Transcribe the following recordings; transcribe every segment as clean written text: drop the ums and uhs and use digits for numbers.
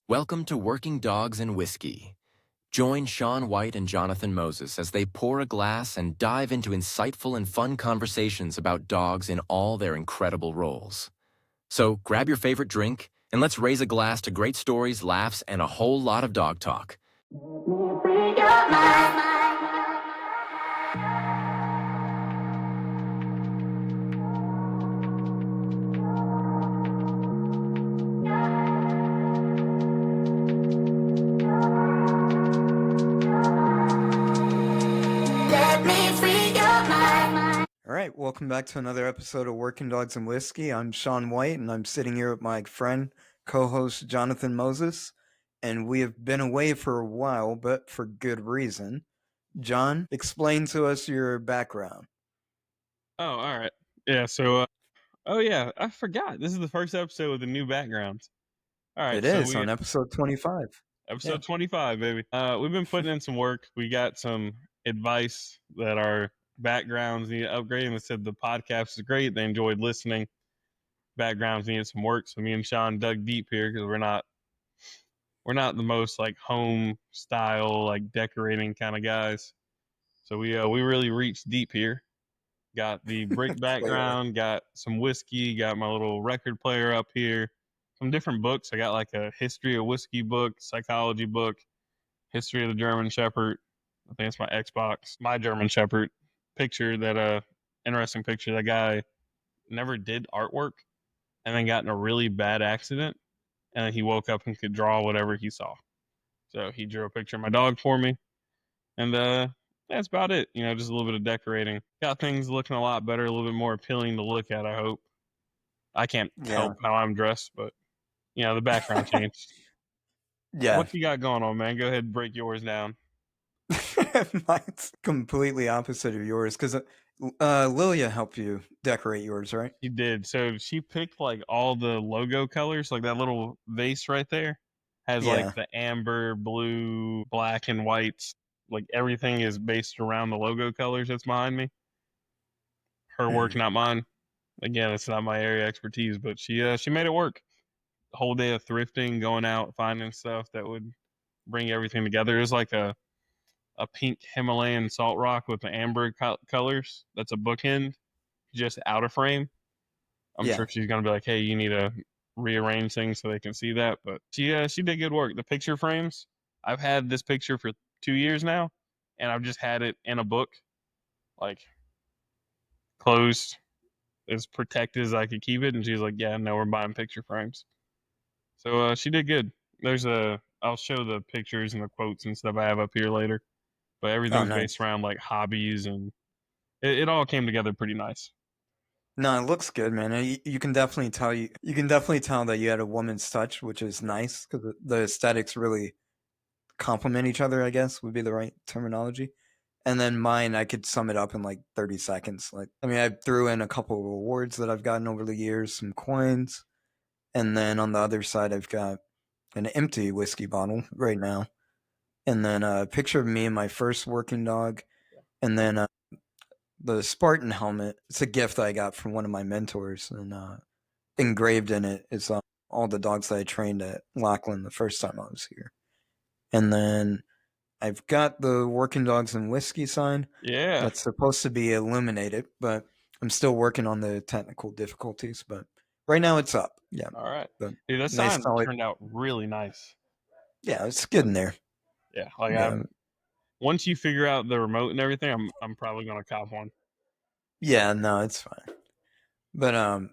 Welcome to Working Dogs and Whiskey. Join Sean White and Jonathan Moses as they pour a glass and dive into insightful and fun conversations about dogs in all their incredible roles. So grab your favorite drink and let's raise a glass to great stories, laughs, and a whole lot of dog talk. All right, welcome back to another episode of Working Dogs and Whiskey. I'm Sean White, and I'm sitting here with my friend, co-host Jonathan Moses, and we have been away for a while, but for good reason. John, explain to us your background. Oh, all right. Yeah, so I forgot. This is the first episode with the new backgrounds. All right, It so is we on episode 25. episode 25, baby. We've been putting in some work. We got some advice that our backgrounds need to upgrade, and they said the podcast is great. They enjoyed listening. Backgrounds needed some work, so me and Sean dug deep here because we're not the most like home style like decorating kind of guys. So we really reached deep here. Got the brick background, got some whiskey, got my little record player up here, some different books. I got like a history of whiskey book, psychology book, history of the German Shepherd. I think it's my Xbox, my German Shepherd picture interesting picture. That guy never did artwork and then got in a really bad accident. And then he woke up and could draw whatever he saw. So he drew a picture of my dog for me. And that's about it. Just a little bit of decorating. Got things looking a lot better, a little bit more appealing to look at, I hope. I can't help how I'm dressed, but the background changed. Yeah. What you got going on, man? Go ahead and break yours down. Mine's completely opposite of yours, because Lilia helped you decorate yours, right? She did. So she picked like all the logo colors, like that little vase right there has like Yeah. the amber, blue, black, and whites. Like everything is based around the logo colors that's behind me. Her work, not mine. Again, it's not my area of expertise, but she made it work. The whole day of thrifting, going out, finding stuff that would bring everything together. It was like a pink Himalayan salt rock with the amber colors. That's a bookend, just out of frame. I'm Yeah. sure she's gonna be like, "Hey, you need to rearrange things so they can see that." But she did good work. The picture frames. I've had this picture for 2 years now, and I've just had it in a book, like closed, as protected as I could keep it. And she's like, "Yeah, no, we're buying picture frames." So she did good. I'll show the pictures and the quotes and stuff I have up here later. But everything's nice. based around like hobbies, and it all came together pretty nice. No, it looks good, man. You can definitely tell you can definitely tell that you had a woman's touch, which is nice because the aesthetics really complement each other, I guess would be the right terminology. And then mine, I could sum it up in like 30 seconds. Like, I mean, I threw in a couple of awards that I've gotten over the years, some coins, and then on the other side, I've got an empty whiskey bottle right now, and then a picture of me and my first working dog, and then the Spartan helmet. It's a gift that I got from one of my mentors, and engraved in it is all the dogs that I trained at Lachlan the first time I was here. And then I've got the Working Dogs and Whiskey sign. Yeah. That's supposed to be illuminated, but I'm still working on the technical difficulties. But right now it's up. Yeah. All right. But Dude, that nice sign solid. turned out really nice. Yeah, it's good in there. Yeah. Like Yeah. once you figure out the remote and everything, I'm probably gonna cop one. Yeah, no, it's fine. But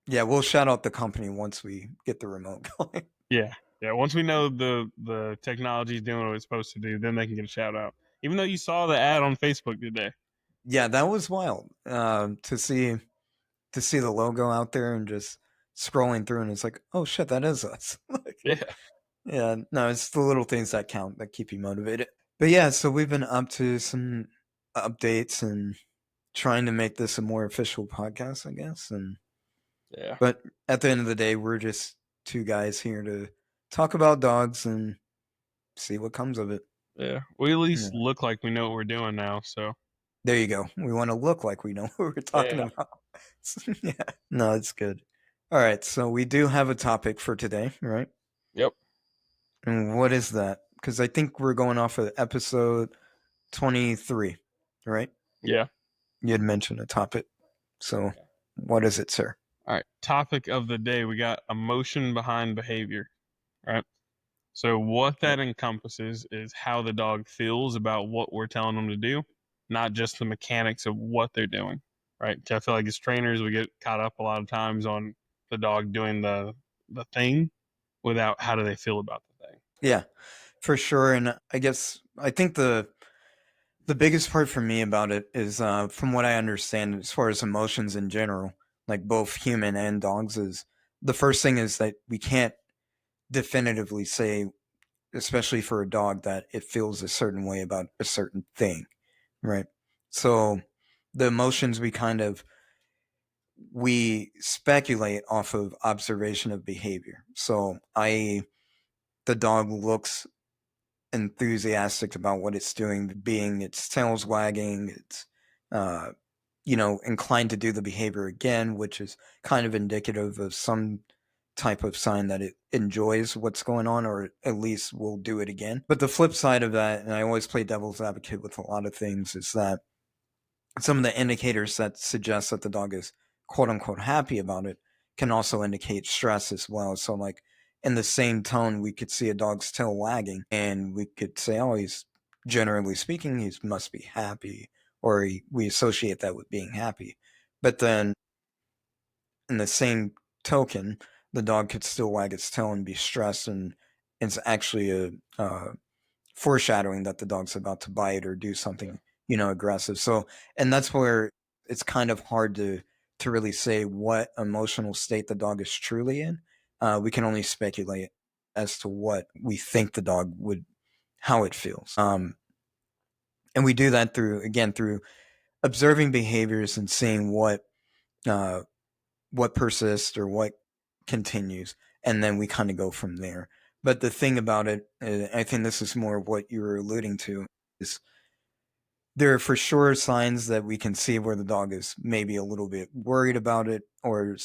yeah, we'll shout out the company once we get the remote going. Yeah. Yeah. Once we know the technology's doing what it's supposed to do, then they can get a shout out. Even though you saw the ad on Facebook today. Yeah, that was wild. To see the logo out there and just scrolling through, and it's like, oh shit, that is us. Like, Yeah. yeah, no, it's the little things that count that keep you motivated. But yeah, so we've been up to some updates and trying to make this a more official podcast, I guess. And Yeah. but at the end of the day, we're just two guys here to talk about dogs and see what comes of it. Yeah. We at least Yeah. look like we know what we're doing now, so There you go. We want to look like we know what we're talking about. Yeah. No, it's good. All right, so we do have a topic for today, right? Yep. And what is that? Because I think we're going off of episode 23, right? Yeah. You had mentioned a topic. So what is it, sir? All right. Topic of the day, we got emotion behind behavior. Right. So what that encompasses is how the dog feels about what we're telling them to do, not just the mechanics of what they're doing. Right. 'Cause I feel like as trainers, we get caught up a lot of times on the dog doing the thing without how do they feel about the thing. Yeah, for sure. And I think the biggest part for me about it is, from what I understand, as far as emotions in general, like both human and dogs, is the first thing is that we can't definitively say, especially for a dog, that it feels a certain way about a certain thing, right? So the emotions we speculate off of observation of behavior. So I the dog looks enthusiastic about what it's doing, being its tail's wagging, it's uh, inclined to do the behavior again, which is kind of indicative of some type of sign that it enjoys what's going on, or at least will do it again. But the flip side of that, and I always play devil's advocate with a lot of things, is that some of the indicators that suggest that the dog is quote unquote happy about it can also indicate stress as well. So, like, in the same tone, we could see a dog's tail wagging and we could say, oh, he's generally speaking, he must be happy, or we associate that with being happy. But then, in the same token, the dog could still wag its tail and be stressed, and it's actually a foreshadowing that the dog's about to bite or do something, aggressive. So, and that's where it's kind of hard to really say what emotional state the dog is truly in. We can only speculate as to what we think the dog would, how it feels. And we do that through observing behaviors and seeing uh, what persists or what continues, and then we kind of go from there. But the thing about it, I think this is more of what you were alluding to, is there are for sure signs that we can see where the dog is maybe a little bit worried about it, or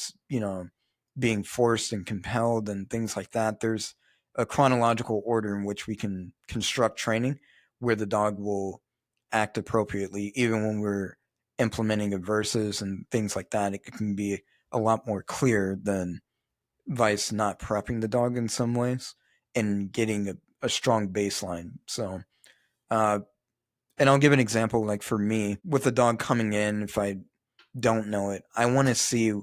being forced and compelled and things like that. There's a chronological order in which we can construct training where the dog will act appropriately, even when we're implementing aversives and things like that. It can be a lot more clear than vice not prepping the dog in some ways and getting a strong baseline. So, uh, and I'll give an example. Like for me, with the dog coming in, if I don't know it, I want to see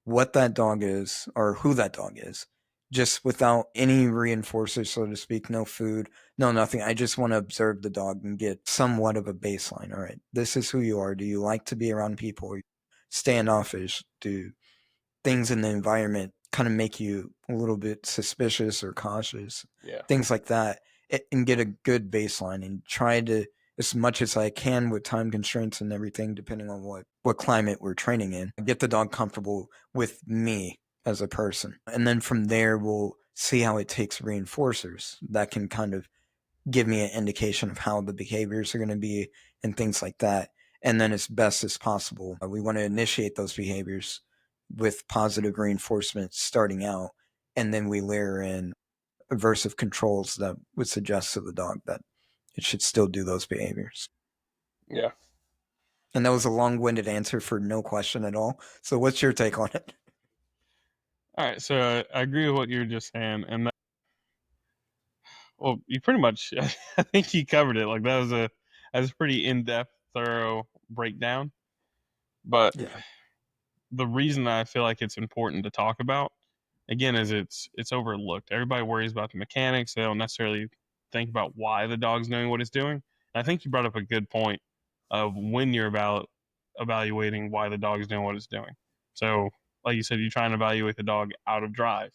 what that dog is or who that dog is, just without any reinforcers, so to speak, no food, no nothing. I just want to observe the dog and get somewhat of a baseline. All right, this is who you are. Do you like to be around people? Are you standoffish? Do things in the environment kind of make you a little bit suspicious or cautious? Yeah. Things like that, and get a good baseline and try to, as much as I can with time constraints and everything, depending on what climate we're training in, get the dog comfortable with me as a person. And then from there, we'll see how it takes reinforcers that can kind of give me an indication of how the behaviors are going to be and things like that. And then as best as possible, we want to initiate those behaviors with positive reinforcement starting out. And then we layer in aversive controls that would suggest to the dog that it should still do those behaviors. Yeah. And that was a long-winded answer for no question at all. So what's your take on it? All right. So I agree with what you were just saying. And well, you pretty much, I think you covered it. Like that was a pretty in-depth, thorough breakdown. But Yeah. the reason that I feel like it's important to talk about, again, is it's overlooked. Everybody worries about the mechanics. They don't necessarily think about why the dog's doing what it's doing. And I think you brought up a good point of when you're evaluating why the dog is doing what it's doing. So, like you said, you try and evaluate the dog out of drive.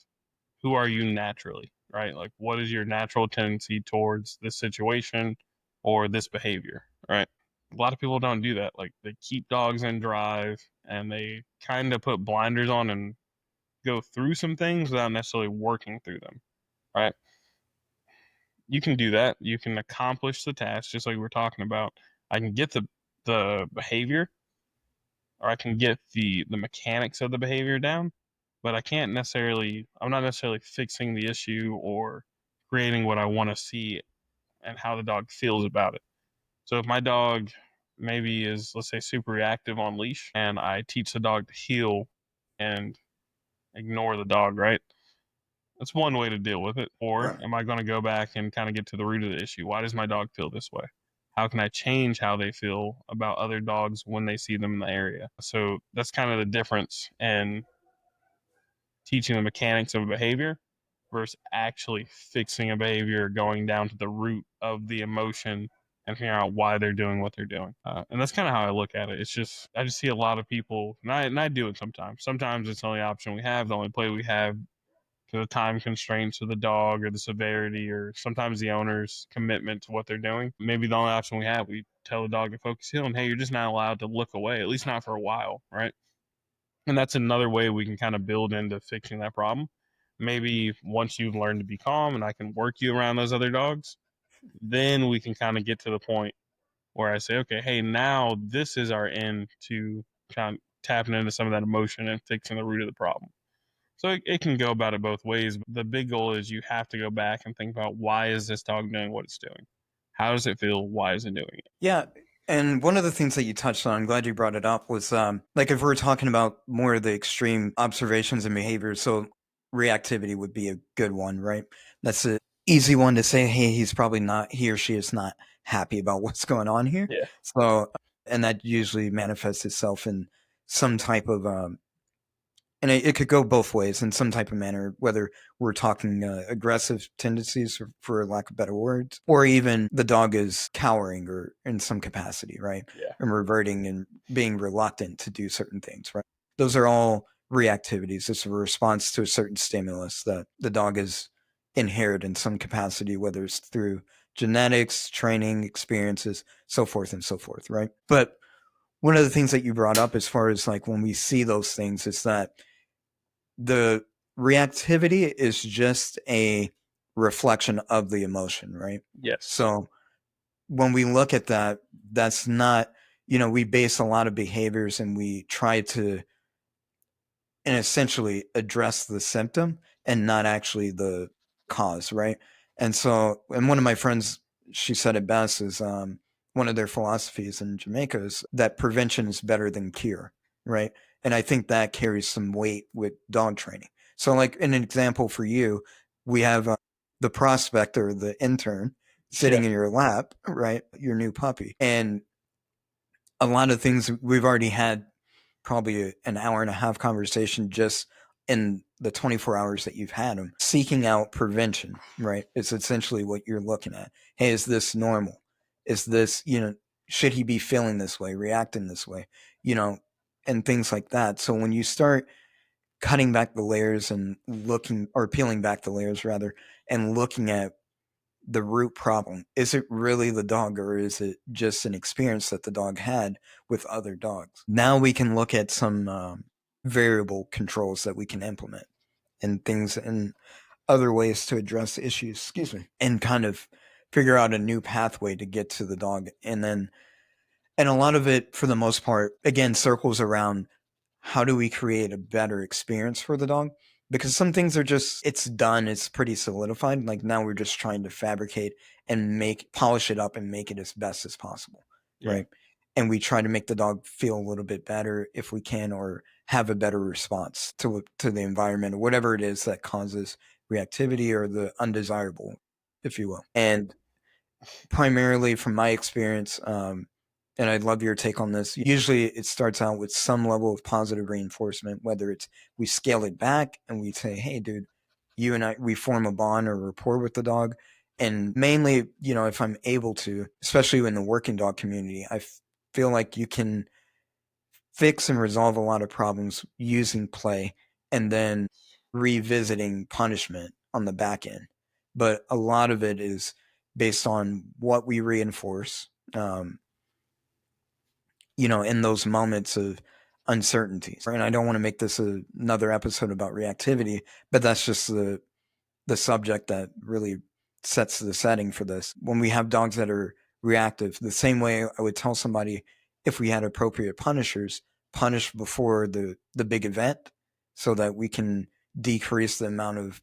Who are you naturally, right? Like, what is your natural tendency towards this situation or this behavior, right? A lot of people don't do that. Like, they keep dogs in drive and they kind of put blinders on and go through some things without necessarily working through them, right? You can do that. You can accomplish the task just like we were talking about. I can get the behavior, or I can get the mechanics of the behavior down, but I'm not necessarily fixing the issue or creating what I want to see and how the dog feels about it. So if my dog maybe is, let's say, super reactive on leash, and I teach the dog to heel and ignore the dog, right? That's one way to deal with it. Or Right. am I going to go back and kind of get to the root of the issue? Why does my dog feel this way? How can I change how they feel about other dogs when they see them in the area? So that's kind of the difference in teaching the mechanics of a behavior versus actually fixing a behavior, going down to the root of the emotion and figuring out why they're doing what they're doing. And that's kind of how I look at it. It's just, I just see a lot of people, and I do it sometimes. Sometimes it's the only option we have, the only play we have, to the time constraints of the dog or the severity or sometimes the owner's commitment to what they're doing. Maybe the only option we have, we tell the dog to focus heel, and hey, you're just not allowed to look away, at least not for a while, right? And that's another way we can kind of build into fixing that problem. Maybe once you've learned to be calm and I can work you around those other dogs, then we can kind of get to the point where I say, okay, hey, now this is our end to kind of tapping into some of that emotion and fixing the root of the problem. So it can go about it both ways. The big goal is you have to go back and think about, why is this dog doing what it's doing? How does it feel? Why is it doing it? Yeah. And one of the things that you touched on, I'm glad you brought it up, was like if we're talking about more of the extreme observations and behaviors, so reactivity would be a good one, right? That's an easy one to say, hey, he or she is not happy about what's going on here. Yeah. So, and that usually manifests itself in some type of and it could go both ways in some type of manner, whether we're talking aggressive tendencies, for lack of better words, or even the dog is cowering or in some capacity, right? Yeah. And reverting and being reluctant to do certain things, right? Those are all reactivities. It's a response to a certain stimulus that the dog is inherited in some capacity, whether it's through genetics, training, experiences, so forth and so forth, right? But one of the things that you brought up as far as like when we see those things is that the reactivity is just a reflection of the emotion, right? Yes. So when we look at that, that's not, we base a lot of behaviors and we try to and essentially address the symptom and not actually the cause, right? And so, and one of my friends, she said it best, is one of their philosophies in Jamaica is that prevention is better than cure, right? And I think that carries some weight with dog training. So, like an example for you, we have the prospect or the intern sitting in your lap, right? Your new puppy. And a lot of things we've already had probably an hour and a half conversation just in the 24 hours that you've had them. Seeking out prevention, right? It's essentially what you're looking at. Hey, is this normal? Is this, should he be feeling this way, reacting this way, and things like that. So when you start cutting back the layers and peeling back the layers rather, and looking at the root problem, is it really the dog or is it just an experience that the dog had with other dogs? Now we can look at some variable controls that we can implement and things and other ways to address issues, and kind of figure out a new pathway to get to the dog. And a lot of it, for the most part, again, circles around how do we create a better experience for the dog? Because some things are just, it's done, it's pretty solidified. Like now we're just trying to fabricate and polish it up and make it as best as possible, right? And we try to make the dog feel a little bit better if we can, or have a better response to the environment or whatever it is that causes reactivity or the undesirable, if you will. And primarily from my experience, and I'd love your take on this. Usually it starts out with some level of positive reinforcement, whether it's we scale it back and we say, hey, dude, you and I, we form a bond or rapport with the dog. And mainly, if I'm able to, especially in the working dog community, I feel like you can fix and resolve a lot of problems using play and then revisiting punishment on the back end. But a lot of it is based on what we reinforce, in those moments of uncertainty. And I don't want to make this another episode about reactivity, but that's just the subject that really sets the setting for this. When we have dogs that are reactive, the same way I would tell somebody, if we had appropriate punishers, punish before the big event so that we can decrease the amount of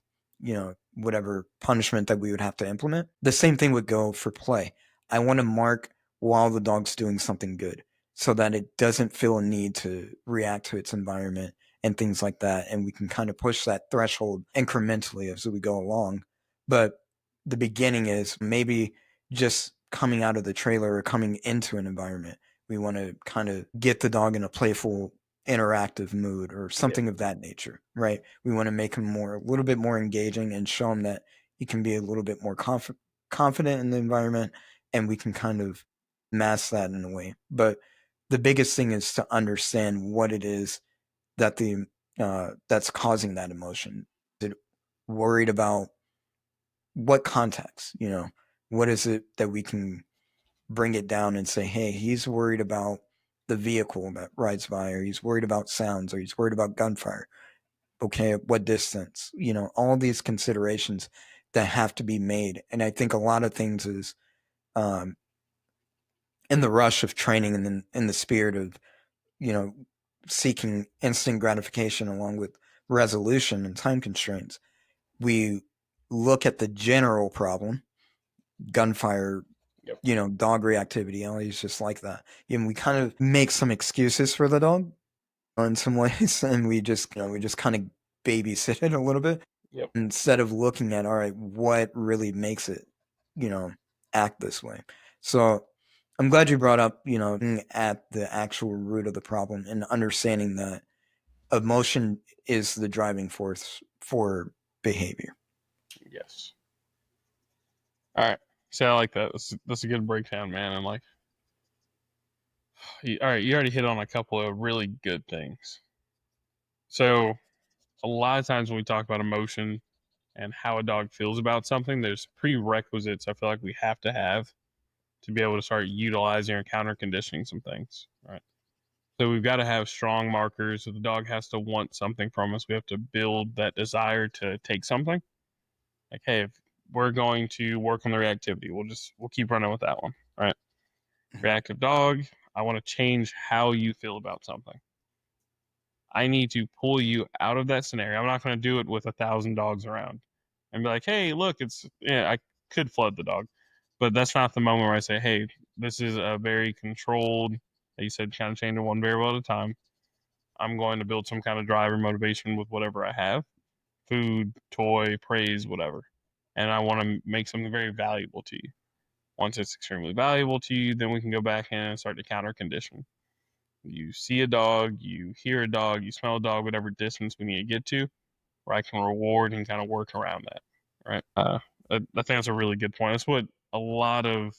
whatever punishment that we would have to implement. The same thing would go for play. I want to mark while the dog's doing something good so that it doesn't feel a need to react to its environment and things like that. And we can kind of push that threshold incrementally as we go along. But the beginning is maybe just coming out of the trailer or coming into an environment. We want to kind of get the dog in a playful, interactive mood or something of that nature, right? We want to make him a little bit more engaging and show him that he can be a little bit more confident in the environment, and we can kind of mask that in a way. But the biggest thing is to understand what it is that that's causing that emotion. Is it worried about what context? What is it that we can bring it down and say, hey, he's worried about the vehicle that rides by, or he's worried about sounds, or he's worried about gunfire. Okay, at what distance? All these considerations that have to be made. And I think a lot of things is in the rush of training and in the spirit of, seeking instant gratification along with resolution and time constraints, we look at the general problem, gunfire, dog reactivity. Ellie's just like that. And we kind of make some excuses for the dog in some ways, and we just kind of babysit it a little bit instead of looking at, all right, what really makes it, act this way. So I'm glad you brought up, looking at the actual root of the problem and understanding that emotion is the driving force for behavior. Yes. All right. See, I like that. That's a good breakdown, man. I'm like, all right, you already hit on a couple of really good things. So, a lot of times when we talk about emotion and how a dog feels about something, there's prerequisites I feel like we have to be able to start utilizing or counter conditioning some things, right? So we've got to have strong markers. So the dog has to want something from us. We have to build that desire to take something. Like, hey, if we're going to work on the reactivity, we'll keep running with that one, right? Reactive dog, I want to change how you feel about something. I need to pull you out of that scenario. I'm not going to do it with 1,000 dogs around and be like, hey, look, I could flood the dog, but that's not the moment where I say, hey, this is a very controlled, like you said, kind of changing one variable at a time. I'm going to build some kind of drive or motivation with whatever I have, food, toy, praise, whatever. And I want to make something very valuable to you. Once it's extremely valuable to you, then we can go back in and start to counter condition. You see a dog, you hear a dog, you smell a dog, whatever distance we need to get to, where I can reward and kind of work around that. Right. I think that's a really good point. That's what a lot of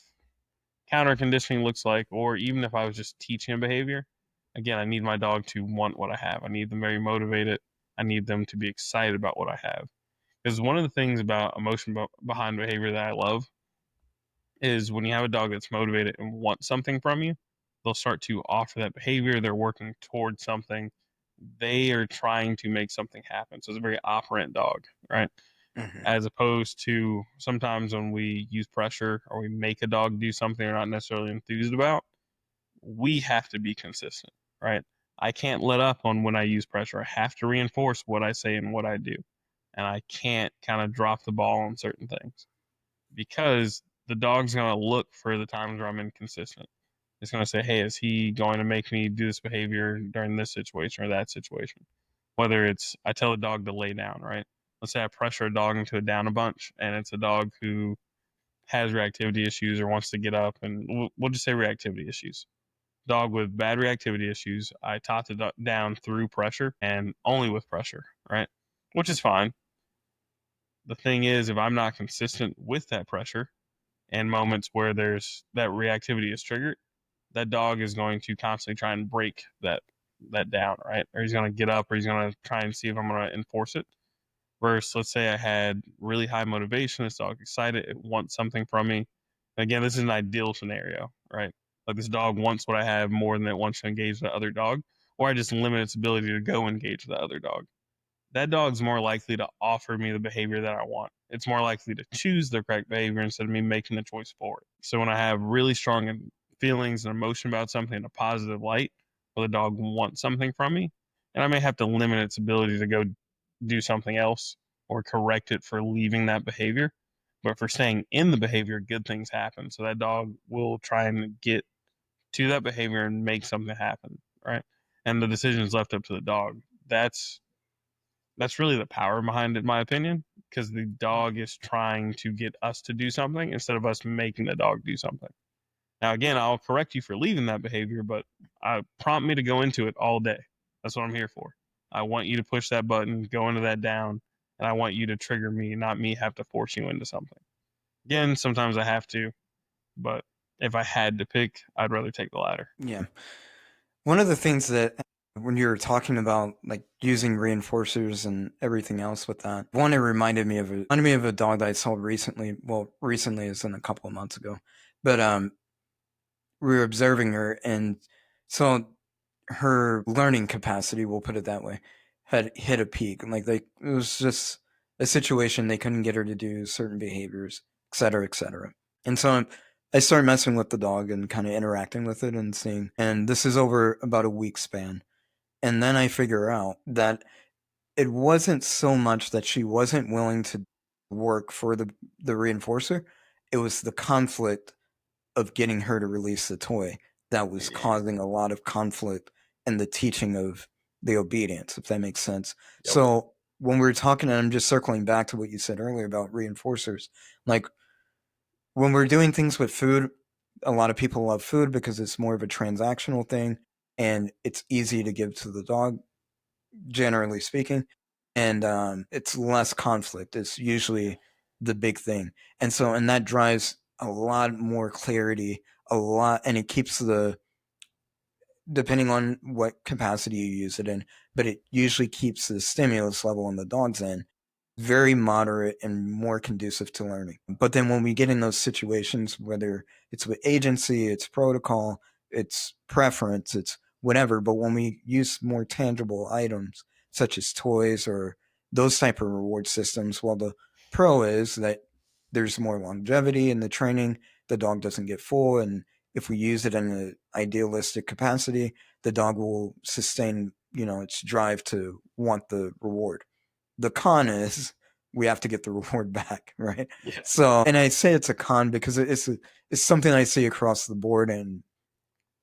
counter conditioning looks like, or even if I was just teaching a behavior, again, I need my dog to want what I have. I need them very motivated. I need them to be excited about what I have. Because one of the things about emotion behind behavior that I love is when you have a dog that's motivated and wants something from you, they'll start to offer that behavior. They're working towards something. They are trying to make something happen. So it's a very operant dog, right? Mm-hmm. As opposed to sometimes when we use pressure or we make a dog do something they're not necessarily enthused about, we have to be consistent, right? I can't let up on when I use pressure. I have to reinforce what I say and what I do. And I can't kind of drop the ball on certain things because the dog's going to look for the times where I'm inconsistent. It's going to say, hey, is he going to make me do this behavior during this situation or that situation? Whether it's I tell a dog to lay down, right? Let's say I pressure a dog into a down a bunch and it's a dog who has reactivity issues or wants to get up, and we'll just say reactivity issues. Dog with bad reactivity issues, I taught the dog down through pressure and only with pressure, right? Which is fine. The thing is, if I'm not consistent with that pressure and moments where there's that reactivity is triggered, that dog is going to constantly try and break that down, right? Or he's going to get up, or he's going to try and see if I'm going to enforce it. Versus, let's say I had really high motivation, this dog excited, it wants something from me. Again, this is an ideal scenario, right? Like this dog wants what I have more than it wants to engage the other dog, or I just limit its ability to go engage the other dog. That dog's more likely to offer me the behavior that I want. It's more likely to choose the correct behavior instead of me making the choice for it. So when I have really strong feelings and emotion about something in a positive light, where the dog wants something from me, and I may have to limit its ability to go do something else or correct it for leaving that behavior. But for staying in the behavior, good things happen. So that dog will try and get to that behavior and make something happen, right? And the decision is left up to the dog. That's really the power behind it, in my opinion, because the dog is trying to get us to do something instead of us making the dog do something. Now, again, I'll correct you for leaving that behavior, but prompt me to go into it all day. That's what I'm here for. I want you to push that button, go into that down, and I want you to trigger me, not me have to force you into something. Again, sometimes I have to, but if I had to pick, I'd rather take the latter. Yeah. One of the things that when you were talking about like using reinforcers and everything else with that, one, it reminded me of a dog that I saw recently. Well, recently is in a couple of months ago, but we were observing her, and so her learning capacity, we'll put it that way, had hit a peak. And like it was just a situation they couldn't get her to do certain behaviors, et cetera, et cetera. And so I started messing with the dog and kind of interacting with it and seeing, and this is over about a week span. And then I figure out that it wasn't so much that she wasn't willing to work for the reinforcer. It was the conflict of getting her to release the toy that was causing a lot of conflict in the teaching of the obedience, if that makes sense. Yep. So when we were talking, and I'm just circling back to what you said earlier about reinforcers, like when we're doing things with food, a lot of people love food because it's more of a transactional thing and it's easy to give to the dog, generally speaking. And it's less conflict. It's usually the big thing. And so, and that drives a lot more clarity, and it keeps depending on what capacity you use it in, but it usually keeps the stimulus level on the dog's end very moderate and more conducive to learning. But then when we get in those situations, whether it's with agency, it's protocol, it's preference, it's whatever, but when we use more tangible items such as toys or those type of reward systems, well, the pro is that there's more longevity in the training, the dog doesn't get full, and if we use it in an idealistic capacity, the dog will sustain, its drive to want the reward. The con is we have to get the reward back, right? Yeah. So, and I say it's a con because it's something I see across the board and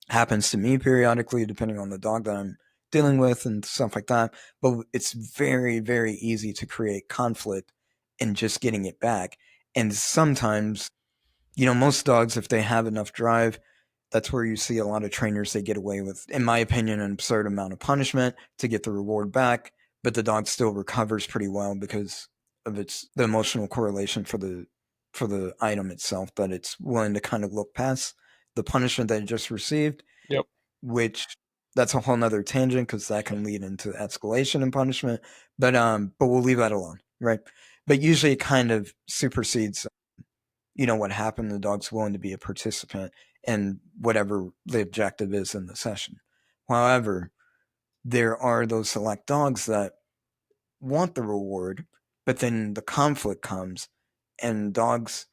happens to me periodically, depending on the dog that I'm dealing with and stuff like that. But it's very, very easy to create conflict in just getting it back. And sometimes, most dogs, if they have enough drive, that's where you see a lot of trainers, they get away with, in my opinion, an absurd amount of punishment to get the reward back, but the dog still recovers pretty well because of the emotional correlation for the item itself, that it's willing to kind of look past the punishment that it just received. Yep. Which that's a whole nother tangent because that can lead into escalation and punishment. But we'll leave that alone, right? But usually it kind of supersedes what happened. The dog's willing to be a participant in whatever the objective is in the session. However, there are those select dogs that want the reward, but then the conflict comes, and dogs,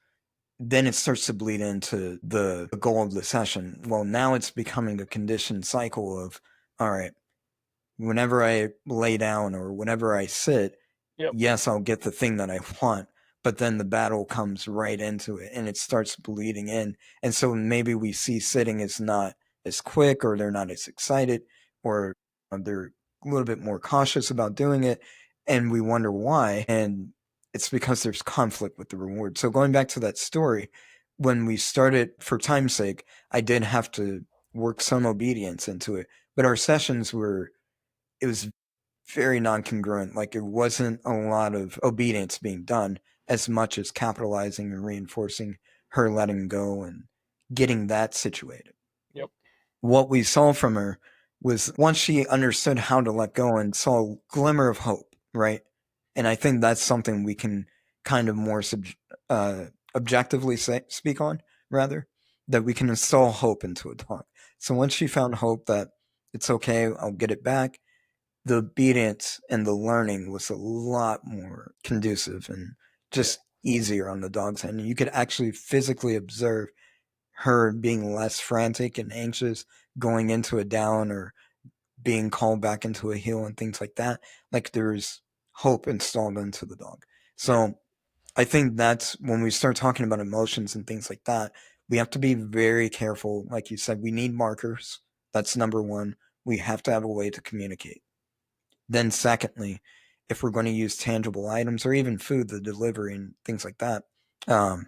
then it starts to bleed into the goal of the session. Well, now it's becoming a conditioned cycle of, all right, whenever I lay down or whenever I sit, Yep. yes, I'll get the thing that I want, but then the battle comes right into it and it starts bleeding in. And so maybe we see sitting is not as quick, or they're not as excited, or they're a little bit more cautious about doing it. And we wonder why. And it's because there's conflict with the reward. So going back to that story, when we started, for time's sake, I did have to work some obedience into it, but our sessions it was very non-congruent. Like it wasn't a lot of obedience being done as much as capitalizing and reinforcing her letting go and getting that situated. Yep. What we saw from her was once she understood how to let go and saw a glimmer of hope, right? And I think that's something we can kind of more objectively speak on, rather, that we can install hope into a dog. So once she found hope that it's okay, I'll get it back, the obedience and the learning was a lot more conducive and just easier on the dog's end. You could actually physically observe her being less frantic and anxious going into a down or being called back into a heel and things like that. Like there's hope installed into the dog. So I think that's when we start talking about emotions and things like that, we have to be very careful. Like you said, we need markers. That's number one. We have to have a way to communicate. Then, secondly, if we're going to use tangible items or even food, the delivery and things like that, um,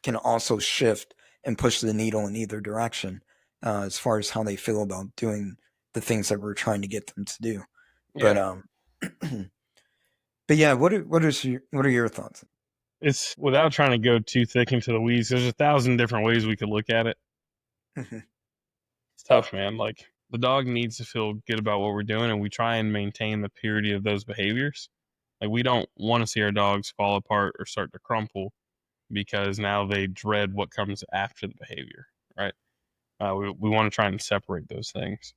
can also shift and push the needle in either direction as far as how they feel about doing the things that we're trying to get them to do. But Yeah. but yeah, what are your thoughts? It's without trying to go too thick into the weeds, there's 1,000 different ways we could look at it. It's tough, man. Like the dog needs to feel good about what we're doing, and we try and maintain the purity of those behaviors. Like we don't want to see our dogs fall apart or start to crumple because now they dread what comes after the behavior, right? We want to try and separate those things.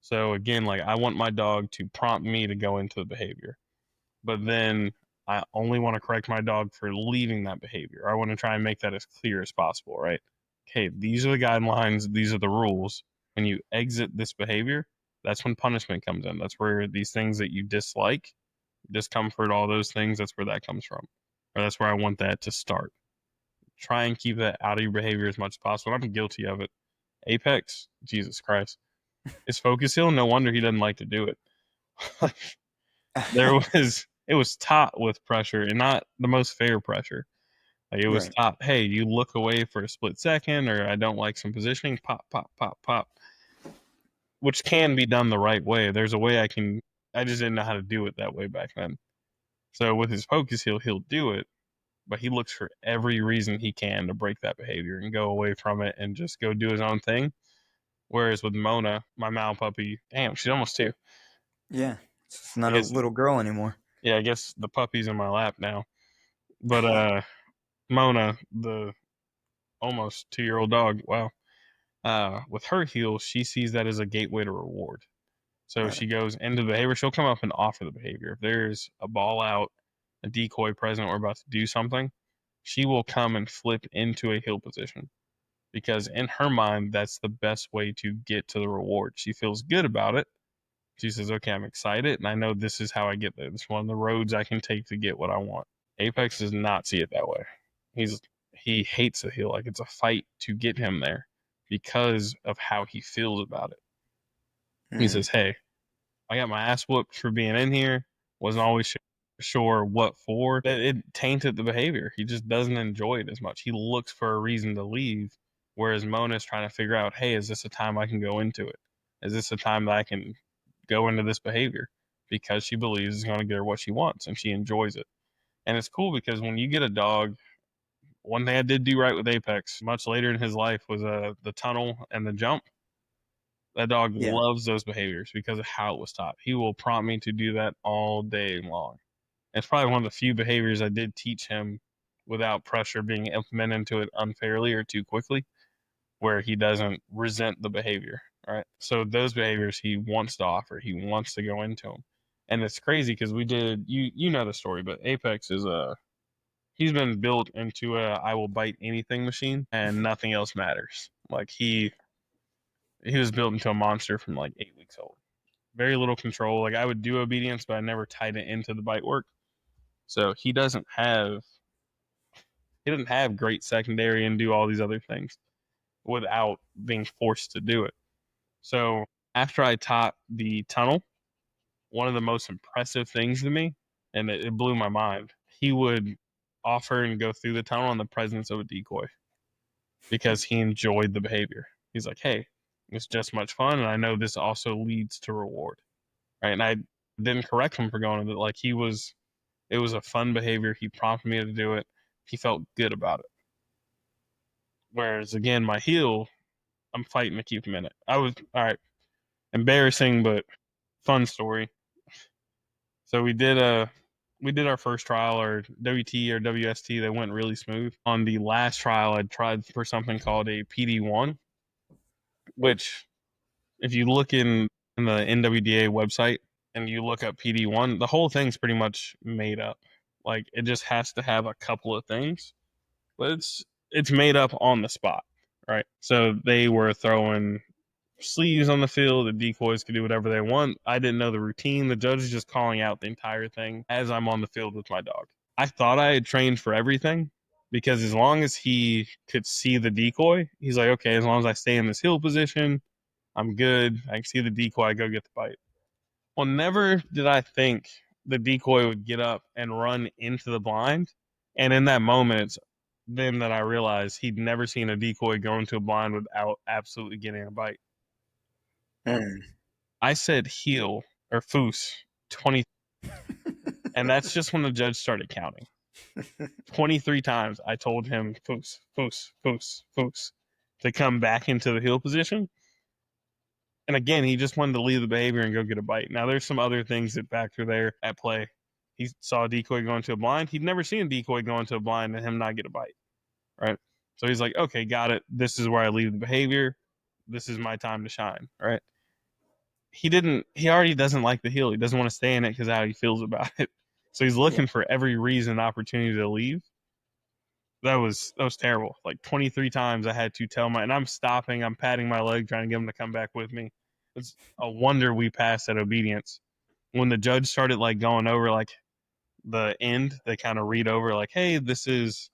So again, like I want my dog to prompt me to go into the behavior, but then I only want to correct my dog for leaving that behavior. I want to try and make that as clear as possible, right? Okay, these are the guidelines, these are the rules. When you exit this behavior, that's when punishment comes in. That's where these things that you dislike, discomfort, all those things, that's where that comes from. Or that's where I want that to start. Try and keep that out of your behavior as much as possible. I'm guilty of it. Apex, Jesus Christ. His focus hill, no wonder he doesn't like to do it. It was taught with pressure and not the most fair pressure. Like it was Right. taught, hey, you look away for a split second, or I don't like some positioning, pop, pop, pop, pop, which can be done the right way. There's a way I just didn't know how to do it that way back then. So with his focus he'll do it, but he looks for every reason he can to break that behavior and go away from it and just go do his own thing. Whereas with Mona, my Mal puppy, damn, she's almost 2. Yeah, it's I not a guess, little girl anymore. yeah, I guess the puppy's in my lap now. But Mona, the almost 2-year-old dog, wow. With her heel, she sees that as a gateway to reward. So Right. she goes into the behavior. She'll come up and offer the behavior. If there's a ball out, a decoy present, or about to do something, she will come and flip into a heel position because in her mind, that's the best way to get to the reward. She feels good about it. She says, "Okay, I'm excited, and I know this is how I get there. This is one of the roads I can take to get what I want." Apex does not see it that way. He hates the heel like it's a fight to get him there because of how he feels about it. He Mm. says, "Hey, I got my ass whooped for being in here. Wasn't always sure what for. It tainted the behavior. He just doesn't enjoy it as much. He looks for a reason to leave, whereas Mona's trying to figure out, hey, is this a time I can go into it? Is this a time that I can go into this behavior? Because she believes it's going to get her what she wants and she enjoys it. And it's cool because when you get a dog, one thing I did do right with Apex much later in his life was the tunnel and the jump. That dog Yeah. loves those behaviors because of how it was taught. He will prompt me to do that all day long. It's probably one of the few behaviors I did teach him without pressure being implemented into it unfairly or too quickly, where he doesn't resent the behavior. Right. So those behaviors he wants to offer, he wants to go into them. And it's crazy because we did you know the story, but Apex is he's been built into a I will bite anything machine and nothing else matters. Like he was built into a monster from like 8 weeks old. Very little control. Like I would do obedience, but I never tied it into the bite work. So he doesn't have great secondary and do all these other things without being forced to do it. So after I taught the tunnel, one of the most impressive things to me, and it blew my mind, he would offer and go through the tunnel in the presence of a decoy because he enjoyed the behavior. He's like, hey, it's just much fun, and I know this also leads to reward. Right. And I didn't correct him for going with it. Like it was a fun behavior. He prompted me to do it. He felt good about it. Whereas again, my heel, I'm fighting to keep him in it. I was all right, embarrassing but fun story. So we did our first trial or WT or WST. They went really smooth. On the last trial, I tried for something called a PD1, which if you look in the NWDA website and you look up PD1, the whole thing's pretty much made up. Like it just has to have a couple of things, but it's made up on the spot, right? So they were throwing sleeves on the field. The decoys can do whatever they want. I didn't know the routine. The judge is just calling out the entire thing as I'm on the field with my dog. I thought I had trained for everything because as long as he could see the decoy, he's like, okay, as long as I stay in this heel position, I'm good. I can see the decoy, I go get the bite. Well, never did I think the decoy would get up and run into the blind. And in that moment, it's then that I realized he'd never seen a decoy go into a blind without absolutely getting a bite. Mm. I said heel or foos 20, and that's just when the judge started counting. 23 times I told him foos, foos, foos, foos to come back into the heel position. And again, he just wanted to leave the behavior and go get a bite. Now, there's some other things that factor there at play. He saw a decoy go into a blind. He'd never seen a decoy go into a blind and him not get a bite, right? So he's like, okay, got it. This is where I leave the behavior. This is my time to shine, right? He already doesn't like the heel. He doesn't want to stay in it because of how he feels about it. So he's looking for every reason, opportunity to leave. That was terrible. Like 23 times I had to tell and I'm stopping, I'm patting my leg, trying to get him to come back with me. It's a wonder we passed that obedience. When the judge started like going over like the end, they kind of read over like, hey, this is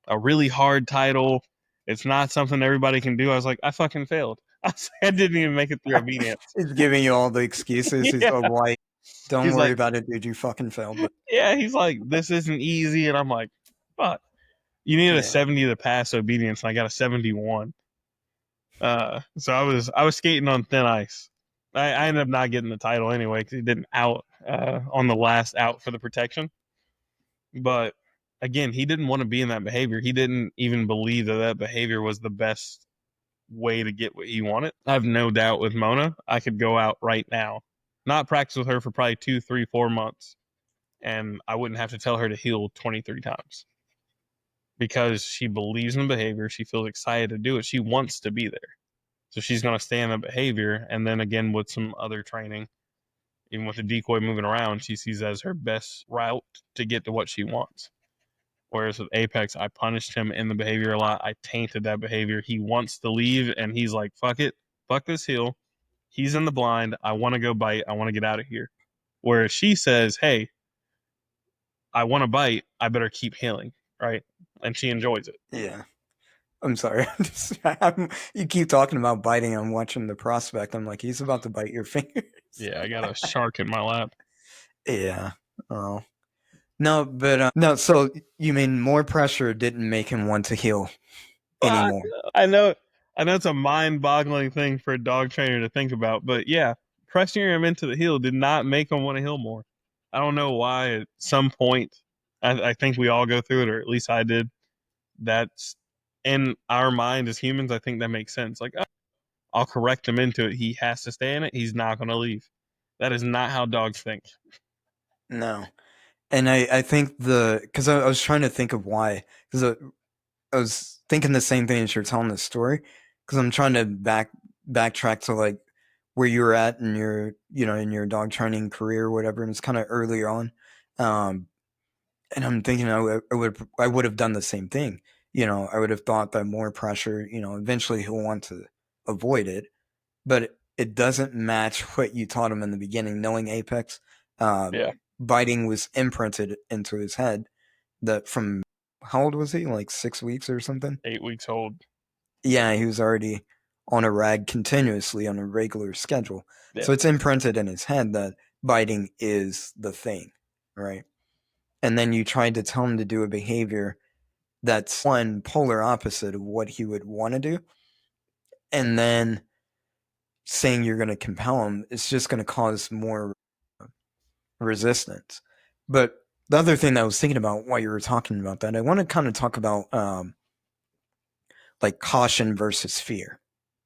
a really hard title. It's not something everybody can do. I was like, I fucking failed. I didn't even make it through obedience. He's giving you all the excuses. He's Yeah. so white. Don't He's worry like, about it, dude. You fucking failed. But yeah, he's like, this isn't easy. And I'm like, fuck. You needed Yeah. a 70 to pass obedience, and I got a 71. So I was skating on thin ice. I ended up not getting the title anyway because he didn't out on the last out for the protection. But again, he didn't want to be in that behavior. He didn't even believe that behavior was the best way to get what he wanted. I have no doubt with Mona, I could go out right now, not practice with her for probably 2, 3, 4 months, and I wouldn't have to tell her to heel 23 times. Because she believes in the behavior, she feels excited to do it. She wants to be there. So she's going to stay in the behavior. And then again, with some other training, even with the decoy moving around, she sees as her best route to get to what she wants. Whereas with Apex, I punished him in the behavior a lot. I tainted that behavior. He wants to leave, and he's like, fuck it. Fuck this heel. He's in the blind. I want to go bite. I want to get out of here. Whereas she says, hey, I want to bite. I better keep healing, right? And she enjoys it. yeah. I'm sorry. You keep talking about biting. I'm watching The Prospect. I'm like, he's about to bite your fingers. Yeah, I got a shark in my lap. Yeah. Oh. No, but no. So you mean more pressure didn't make him want to heal anymore? I know it's a mind-boggling thing for a dog trainer to think about, but yeah, pressing him into the heel did not make him want to heal more. I don't know why. At some point, I think we all go through it, or at least I did. That's in our mind as humans. I think that makes sense. Like, oh, I'll correct him into it. He has to stay in it. He's not going to leave. That is not how dogs think. No. And I think because I was trying to think of why, because I was thinking the same thing as you're telling the story, because I'm trying to backtrack to like where you were at in your in your dog training career or whatever, and it's kind of earlier on, and I'm thinking I would have done the same thing. I would have thought that more pressure, eventually he'll want to avoid it, but it doesn't match what you taught him in the beginning. Knowing Apex, Yeah. biting was imprinted into his head. That from how old was he? Like 6 weeks or something? 8 weeks old. Yeah, he was already on a rag continuously on a regular schedule. Yeah. So it's imprinted in his head that biting is the thing, right? And then you tried to tell him to do a behavior that's one polar opposite of what he would want to do. And then saying you're going to compel him, it's just going to cause more resistance. But the other thing that I was thinking about while you were talking about that, I want to kind of talk about like caution versus fear,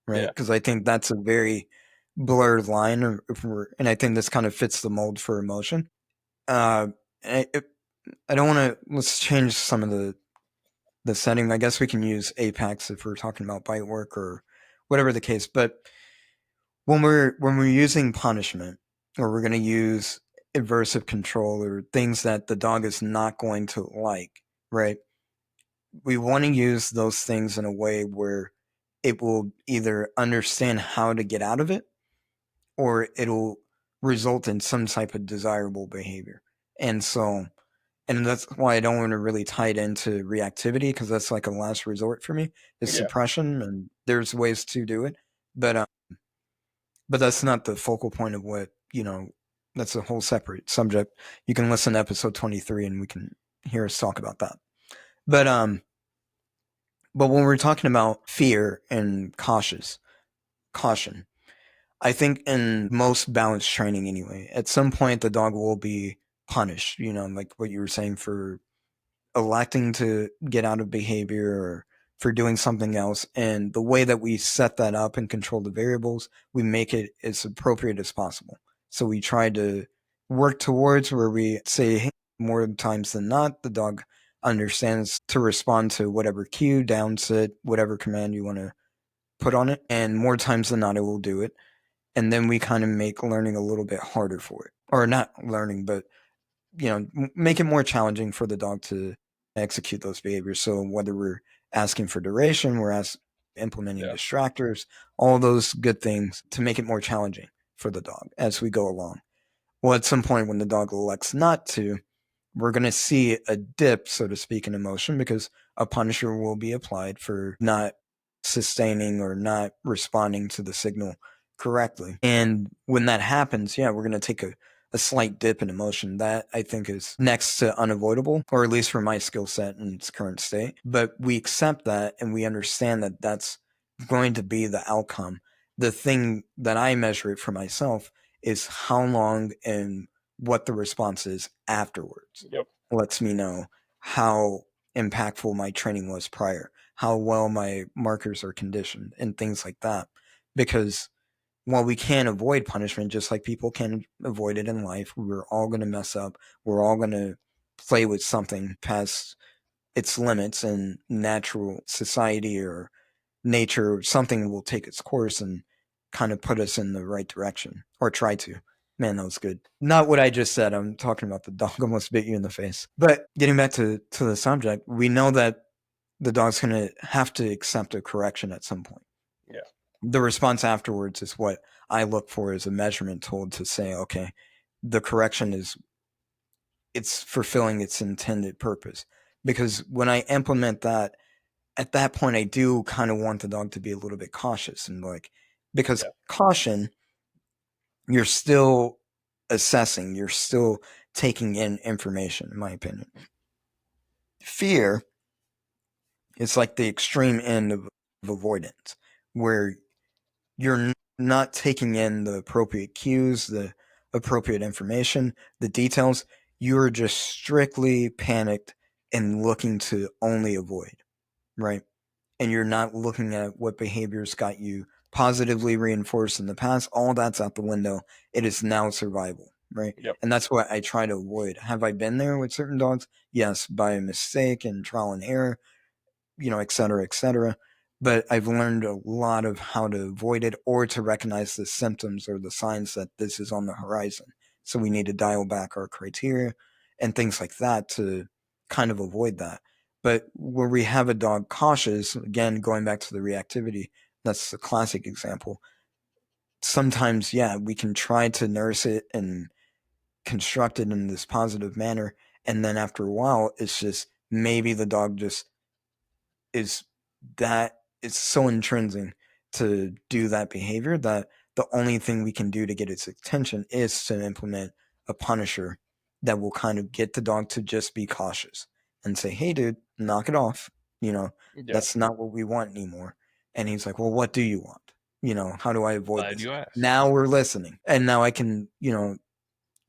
right? Because I think that's a very blurred line, and I think this kind of fits the mold for emotion. I don't want to. Let's change some of the setting. I guess we can use Apex if we're talking about bite work or whatever the case. But when we're using punishment, or we're going to use aversive control or things that the dog is not going to like, right? We want to use those things in a way where it will either understand how to get out of it, or it'll result in some type of desirable behavior. And so, and that's why I don't want to really tie it into reactivity, because that's like a last resort for me, is Yeah. suppression, and there's ways to do it, but that's not the focal point of what, that's a whole separate subject. You can listen to episode 23 and we can hear us talk about that. But when we're talking about fear and caution, I think in most balanced training anyway, at some point the dog will be punished, like what you were saying, for electing to get out of behavior or for doing something else. And the way that we set that up and control the variables, we make it as appropriate as possible. So we try to work towards where we say, hey, more times than not, the dog understands to respond to whatever cue, down, sit, whatever command you want to put on it. And more times than not, it will do it. And then we kind of make learning a little bit harder for it. Or not learning, but, make it more challenging for the dog to execute those behaviors. So whether we're asking for duration, we're implementing distractors, all those good things to make it more challenging for the dog as we go along. Well, at some point when the dog elects not to, we're going to see a dip, so to speak, in emotion, because a punisher will be applied for not sustaining or not responding to the signal correctly. And when that happens, we're going to take a slight dip in emotion. That I think is next to unavoidable, or at least for my skill set in its current state. But we accept that and we understand that that's going to be the outcome. The thing that I measure it for myself is how long and what the response is afterwards. Yep. Lets me know how impactful my training was prior, how well my markers are conditioned, and things like that. Because while we can't avoid punishment, just like people can avoid it in life, we're all going to mess up. We're all going to play with something past its limits, and natural society or nature, something will take its course and kind of put us in the right direction, or try to. Man, that was good. Not what I just said. I'm talking about the dog almost bit you in the face. But getting back to the subject, we know that the dog's going to have to accept a correction at some point. Yeah. The response afterwards is what I look for as a measurement tool to say, okay, the correction it's fulfilling its intended purpose. Because when I implement that, at that point, I do kind of want the dog to be a little bit cautious, and because caution, you're still assessing, you're still taking in information, in my opinion. Fear is like the extreme end of avoidance, where you're not taking in the appropriate cues, the appropriate information, the details. You're just strictly panicked and looking to only avoid, right? And you're not looking at what behaviors got you positively reinforced in the past. All that's out the window. It is now survival, right? Yep. And that's what I try to avoid. Have I been there with certain dogs? Yes, by mistake and trial and error, et cetera, et cetera. But I've learned a lot of how to avoid it, or to recognize the symptoms or the signs that this is on the horizon. So we need to dial back our criteria and things like that to kind of avoid that. But where we have a dog cautious, again, going back to the reactivity, that's the classic example. Sometimes, we can try to nurse it and construct it in this positive manner. And then after a while, it's just maybe the dog just is that it's so intrinsic to do that behavior that the only thing we can do to get its attention is to implement a punisher that will kind of get the dog to just be cautious and say, hey, dude, knock it off. That's not what we want anymore. And he's like, well, what do you want? How do I avoid Glad this? you asked. Now we're listening. And now I can,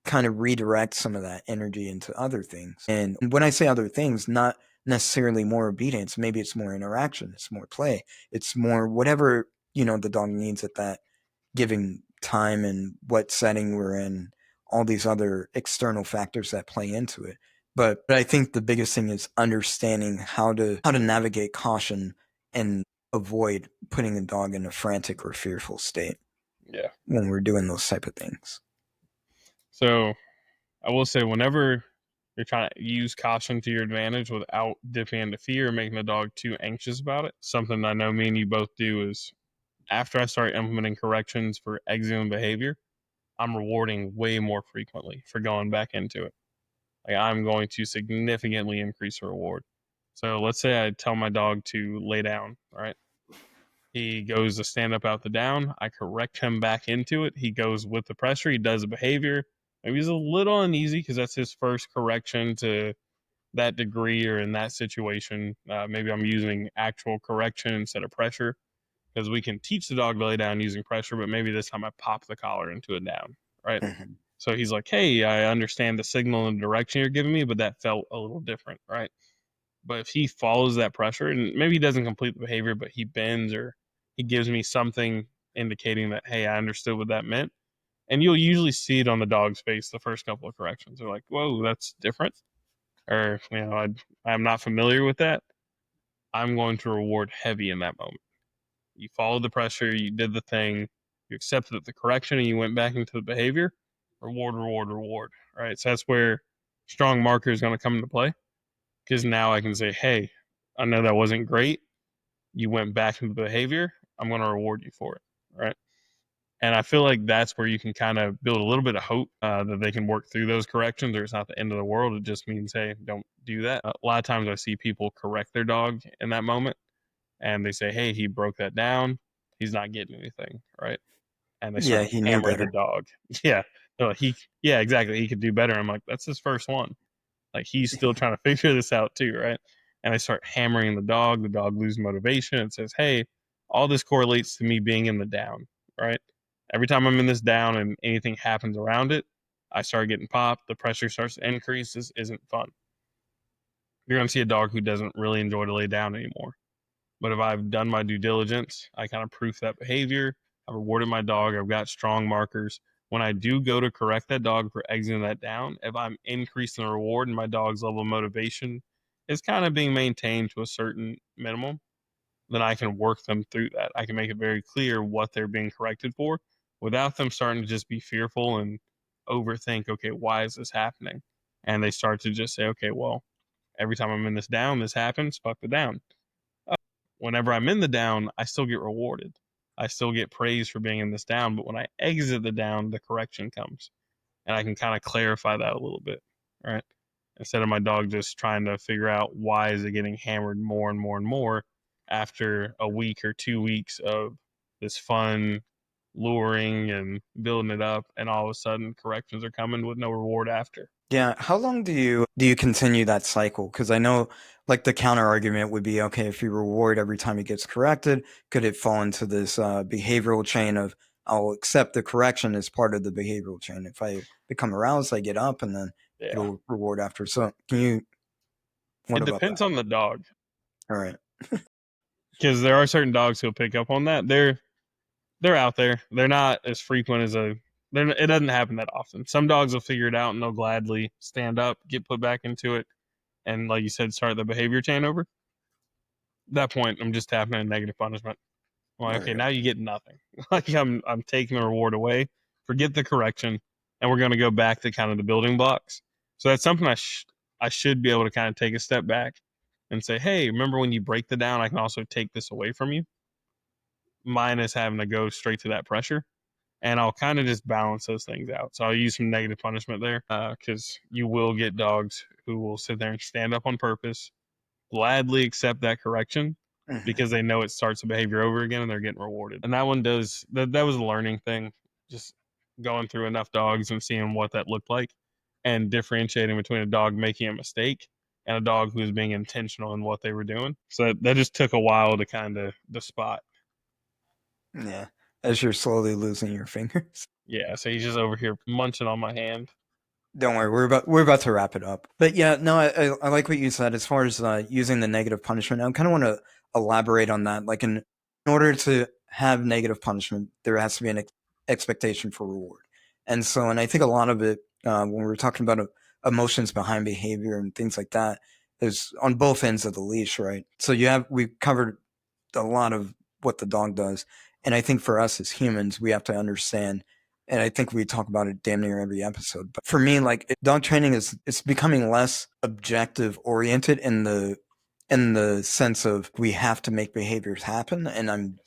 kind of redirect some of that energy into other things. And when I say other things, not necessarily more obedience, maybe it's more interaction, it's more play, it's more whatever, the dog needs at that given time, and what setting we're in, all these other external factors that play into it. But I think the biggest thing is understanding how to navigate caution and avoid putting the dog in a frantic or fearful state. Yeah. When we're doing those type of things. So I will say, whenever You're trying to use caution to your advantage without dipping into fear or making the dog too anxious about it. Something I know me and you both do is after I start implementing corrections for exiting behavior, I'm rewarding way more frequently for going back into it. Like I'm going to significantly increase the reward. So let's say I tell my dog to lay down, right? He goes to stand up out the down. I correct him back into it. He goes with the pressure. He does a behavior. Maybe he's a little uneasy because that's his first correction to that degree or in that situation. Maybe I'm using actual correction instead of pressure because we can teach the dog to lay down using pressure, but maybe this time I pop the collar into a down, right? Mhm. So he's like, hey, I understand the signal and the direction you're giving me, but that felt a little different, right? But if he follows that pressure and maybe he doesn't complete the behavior, but he bends or he gives me something indicating that, hey, I understood what that meant. And you'll usually see it on the dog's face the first couple of corrections. They're like, whoa, that's different. Or, I'm not familiar with that. I'm going to reward heavy in that moment. You followed the pressure, you did the thing, you accepted the correction, and you went back into the behavior. Reward, reward, reward. Right. So that's where strong marker is going to come into play because now I can say, hey, I know that wasn't great. You went back into the behavior. I'm going to reward you for it. Right. And I feel like that's where you can kind of build a little bit of hope that they can work through those corrections, or it's not the end of the world. It just means, hey, don't do that. A lot of times I see people correct their dog in that moment and they say, hey, he broke that down. He's not getting anything. Right. And they Yeah, start to he knew hammer the better. dog. Yeah. They're like, yeah, exactly. He could do better. I'm like, that's his first one. Like he's still trying to figure this out too, right? And I start hammering the dog loses motivation. It says, hey, all this correlates to me being in the down, right? Every time I'm in this down and anything happens around it, I start getting popped. The pressure starts to increase. This isn't fun. You're going to see a dog who doesn't really enjoy to lay down anymore. But if I've done my due diligence, I kind of proof that behavior. I've rewarded my dog. I've got strong markers. When I do go to correct that dog for exiting that down, if I'm increasing the reward and my dog's level of motivation is kind of being maintained to a certain minimum, then I can work them through that. I can make it very clear what they're being corrected for without them starting to just be fearful and overthink, okay, why is this happening? And they start to just say, okay, well, every time I'm in this down, this happens, fuck the down. Whenever I'm in the down, I still get rewarded. I still get praise for being in this down, but when I exit the down, the correction comes. And I can kind of clarify that a little bit, right? Instead of my dog just trying to figure out why is it getting hammered more and more and more after a week or 2 weeks of this fun luring and building it up, and all of a sudden corrections are coming with no reward after. Yeah, how long do you continue that cycle? Because I know, like, the counter argument would be, okay, if you reward every time he gets corrected, could it fall into this behavioral chain of I'll accept the correction as part of the behavioral chain. If I become aroused, I get up, and then Yeah. it'll reward after. So, what It about depends that? on the dog. All right. Because there are certain dogs who'll pick up on that. They're out there. They're not as frequent as it doesn't happen that often. Some dogs will figure it out and they'll gladly stand up, get put back into it, and like you said, start the behavior chain over. At that point, I'm just tapping a negative punishment. I'm like, okay, Okay. now you get nothing. Like I'm taking the reward away. Forget the correction, and we're gonna go back to kind of the building blocks. So that's something I should be able to kind of take a step back and say, hey, remember when you break the down, I can also take this away from you, minus having to go straight to that pressure. And I'll kind of just balance those things out. So I'll use some negative punishment there because you will get dogs who will sit there and stand up on purpose, gladly accept that correction Mhm. because they know it starts the behavior over again and they're getting rewarded. And that one does that was a learning thing, just going through enough dogs and seeing what that looked like and differentiating between a dog making a mistake and a dog who was being intentional in what they were doing. So that just took a while to kind of the spot. Yeah. As you're slowly losing your fingers. Yeah, so he's just over here munching on my hand. Don't worry, we're about to wrap it up. But yeah, no, I like what you said as far as using the negative punishment. I kind of want to elaborate on that. Like in order to have negative punishment, there has to be an expectation for reward. And I think a lot of it when we're talking about emotions behind behavior and things like that is on both ends of the leash, right? So we covered a lot of what the dog does, and I think for us as humans, we have to understand and I think we talk about it damn near every episode. But for me, like dog training it's becoming less objective oriented in the sense of we have to make behaviors happen, and I'm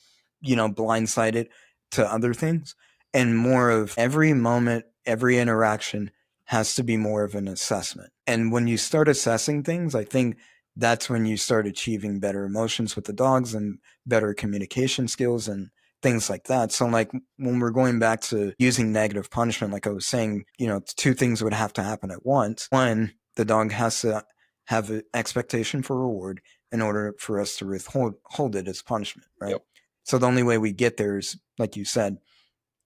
blindsided to other things, and more of every moment, every interaction has to be more of an assessment. And when you start assessing things, I think that's when you start achieving better emotions with the dogs and better communication skills and things like that. So like when we're going back to using negative punishment, like I was saying, two things would have to happen at once. One, the dog has to have an expectation for reward in order for us to hold it as punishment, right? Yep. So the only way we get there is, like you said,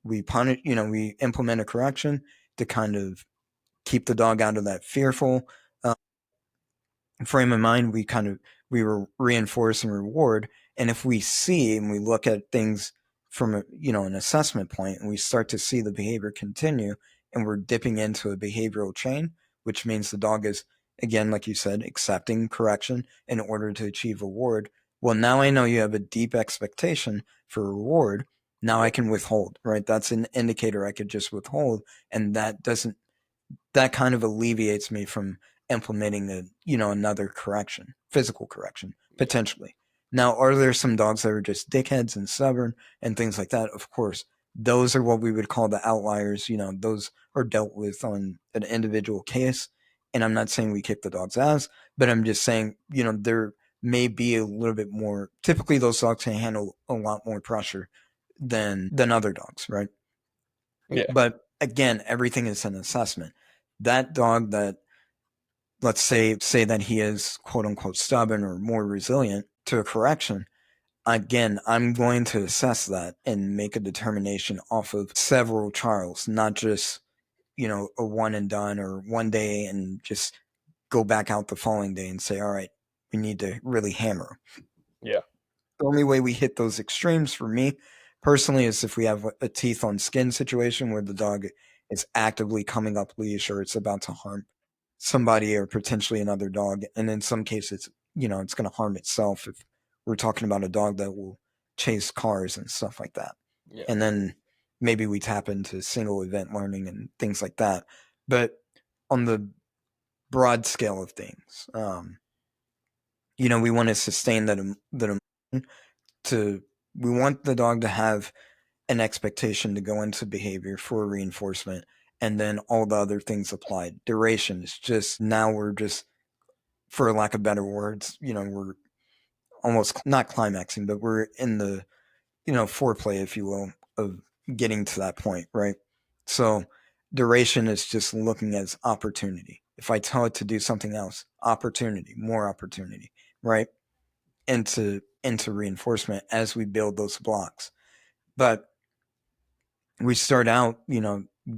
we punish, we implement a correction to kind of keep the dog out of that fearful frame of mind. We reinforce and reward. And if we see and we look at things from an assessment point, and we start to see the behavior continue, and we're dipping into a behavioral chain, which means the dog is, again, like you said, accepting correction in order to achieve reward. Well, now I know you have a deep expectation for reward. Now I can withhold, right? That's an indicator I could just withhold, and that kind of alleviates me from implementing another correction, physical correction, potentially. Now, are there some dogs that are just dickheads and stubborn and things like that? Of course, those are what we would call the outliers. Those are dealt with on an individual case. And I'm not saying we kick the dog's ass, but I'm just saying, there may be a little bit more. Typically, those dogs can handle a lot more pressure than other dogs, right? Yeah. But again, everything is an assessment. That dog that, let's say that he is quote unquote stubborn or more resilient to a correction, again, I'm going to assess that and make a determination off of several trials, not just, a one and done or one day and just go back out the following day and say, all right, we need to really hammer. Yeah. The only way we hit those extremes for me personally is if we have a teeth on skin situation where the dog is actively coming up leash or it's about to harm somebody or potentially another dog. And in some cases, it's going to harm itself if we're talking about a dog that will chase cars and stuff like that. Yeah. And then maybe we tap into single event learning and things like that. But on the broad scale of things, we want to sustain that emotion. We want the dog to have an expectation to go into behavior for reinforcement, and then all the other things applied. Duration is just, now we're just, for lack of better words, we're almost not climaxing, but we're in the, foreplay, if you will, of getting to that point, right? So duration is just looking as opportunity. If I tell it to do something else, opportunity, more opportunity, right? Into reinforcement as we build those blocks. But we start out,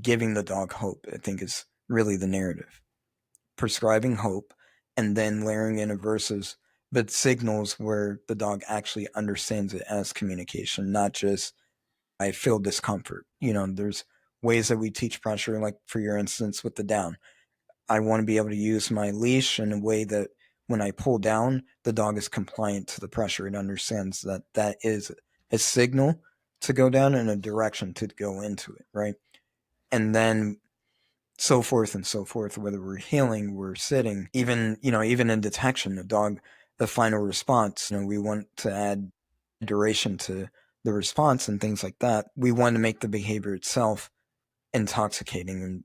giving the dog hope, I think is really the narrative. Prescribing hope and then layering in a versus, but signals where the dog actually understands it as communication, not just, I feel discomfort. There's ways that we teach pressure, like for your instance with the down. I want to be able to use my leash in a way that when I pull down, the dog is compliant to the pressure. It understands that that is a signal to go down and a direction to go into it, right? And then so forth and so forth, whether we're healing, we're sitting, even in detection, the final response, we want to add duration to the response and things like that. We want to make the behavior itself intoxicating, and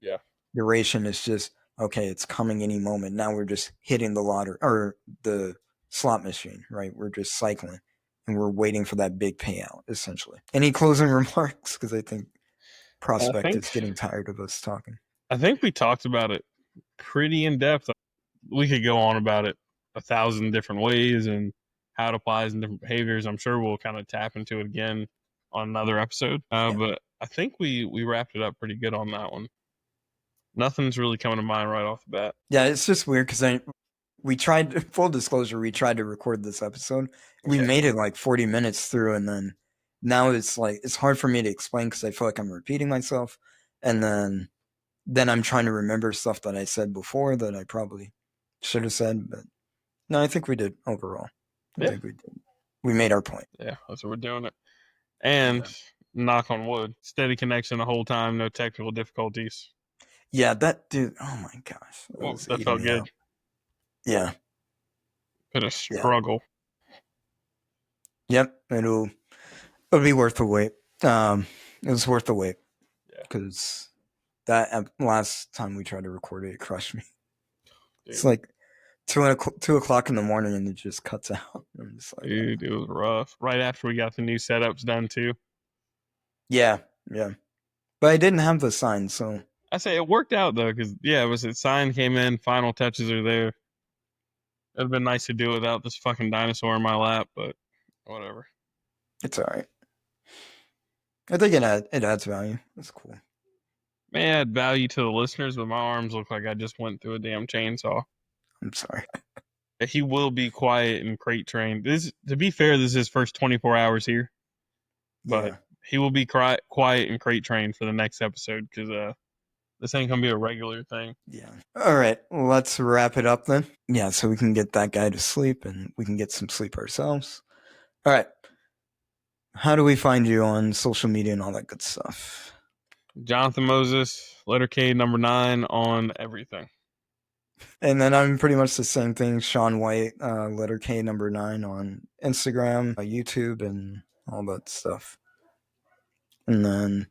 duration is just, okay, it's coming any moment. Now we're just hitting the lottery or the slot machine, right? We're just cycling and we're waiting for that big payout, essentially. Any closing remarks? Because I think Prospect is getting tired of us talking. I think we talked about it pretty in depth. We could go on about it 1,000 different ways and how it applies in different behaviors. I'm sure we'll kind of tap into it again on another episode. But I think we wrapped it up pretty good on that one. Nothing's really coming to mind right off the bat. Yeah, it's just weird because we tried, full disclosure, we tried to record this episode. We made it like 40 minutes through, and then now it's like, it's hard for me to explain because I feel like I'm repeating myself. And then I'm trying to remember stuff that I said before that I probably should have said. But no, I think we did overall. I think we did. We made our point. Yeah, that's what we're doing it. And Knock on wood. Steady connection the whole time. No technical difficulties. Yeah, that dude. Oh my gosh, Well, was that eating felt me good. up. Yeah. Been a struggle. Yep. It'll be worth the wait. It was worth the wait. Yeah. Because that last time we tried to record it, it crushed me. Dude. It's like 2 o'clock in the morning and it just cuts out. I'm just like, Dude, it was rough. Right after we got the new setups done too. yeah. But I didn't have the sign, so I say it worked out though, because it was the sign came in, final touches are there. It'd have been nice to do it without this fucking dinosaur in my lap, but whatever. it's all right. I think it adds value. That's cool. May add value to the listeners, but my arms look like I just went through a damn chainsaw. I'm sorry. He will be quiet and crate trained. To be fair, this is his first 24 hours here, but Yeah. he will be quiet and crate trained for the next episode because this ain't gonna be a regular thing. Yeah. All right. Let's wrap it up then. Yeah, so we can get that guy to sleep and we can get some sleep ourselves. All right. How do we find you on social media and all that good stuff? Jonathan Moses, letter K, number 9 on everything. And then I'm pretty much the same thing. Sean White, letter K, number 9 on Instagram, YouTube, and all that stuff. And then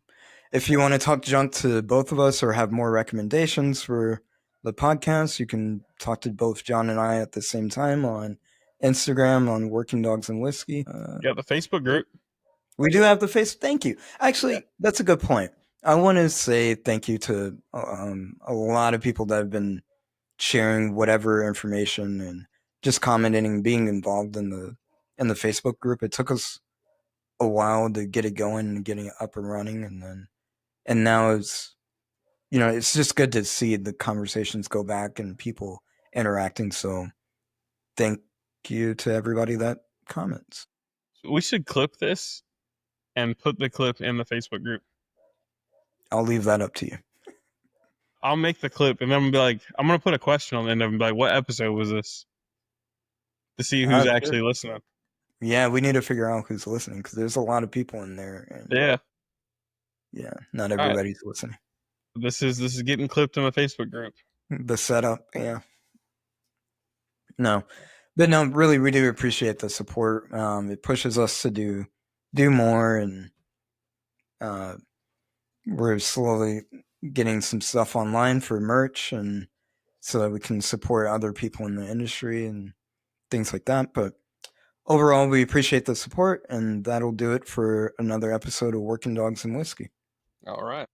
if you want to talk junk to both of us or have more recommendations for the podcast, you can talk to both John and I at the same time on Instagram on Working Dogs and Whiskey. Yeah, the Facebook group. We do have the face. Thank you. Actually, that's a good point. I want to say thank you to a lot of people that have been sharing whatever information and just commenting and being involved in the Facebook group. It took us a while to get it going and getting it up and running, and now it's it's just good to see the conversations go back and people interacting. So thank you to everybody that comments. We should clip this and put the clip in the Facebook group. I'll leave that up to you. I'll make the clip and then I'm going to put a question on the end of it and be like, what episode was this? To see who's actually listening. Yeah, we need to figure out who's listening because there's a lot of people in there. And yeah, not everybody's listening. This is getting clipped in the Facebook group. The setup, yeah. No, but no, really, we do appreciate the support. It pushes us to do more, and we're slowly getting some stuff online for merch, and so that we can support other people in the industry and things like that. But overall, we appreciate the support, and that'll do it for another episode of Working Dogs and Whiskey. All right.